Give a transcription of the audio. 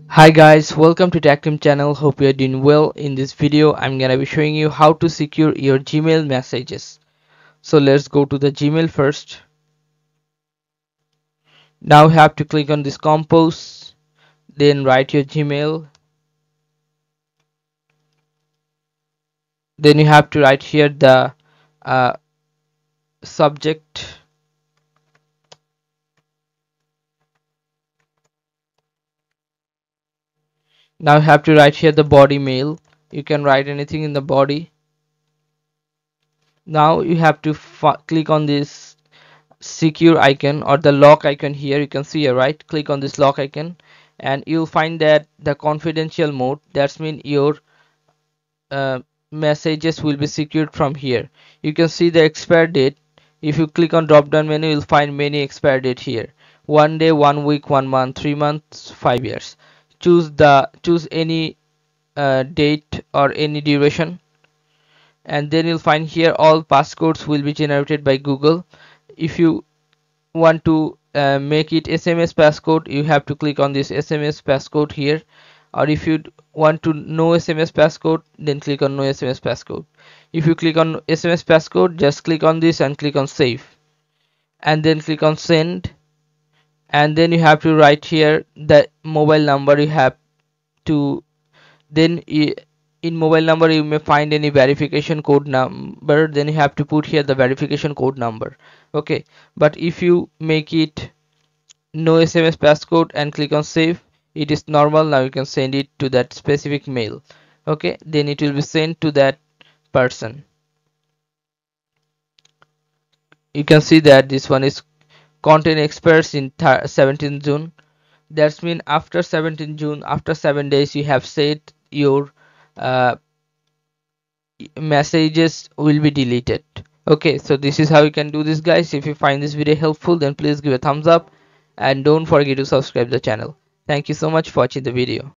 Hi guys, welcome to Tactim channel. Hope you are doing well. In this video I'm gonna be showing you how to secure your Gmail messages. So let's go to the Gmail first. Now you have to click on this compose, then write your Gmail, then you have to write here the uh, subject. Now you have to write here the body mail. You can write anything in the body. Now you have to click on this secure icon or the lock icon here. You can see here, right? Click on this lock icon and you'll find that the confidential mode, that's mean your uh, messages will be secured from here. You can see the expire date. If you click on drop down menu, you'll find many expire date here: 1 day, 1 week, 1 month, 3 months, 5 years. Choose any date or any duration, and then you'll find here all passcodes will be generated by Google. If you want to make it SMS passcode, you have to click on this SMS passcode here, or if you want to no SMS passcode, then click on no SMS passcode. If you click on SMS passcode, just click on this and click on save, and then click on send, and then you have to write here the mobile number you have to. Then in mobile number you may find any verification code number, then you have to put here the verification code number. Okay, but if you make it no SMS passcode and click on save, it is normal. Now you can send it to that specific mail. Okay, then it will be sent to that person. You can see that this one is content expires in 17th June. That's mean after 17th June, after 7 days, you have said your uh, messages will be deleted. Okay, so this is how you can do this, guys. If you find this video helpful, then please give a thumbs up and don't forget to subscribe the channel. Thank you so much for watching the video.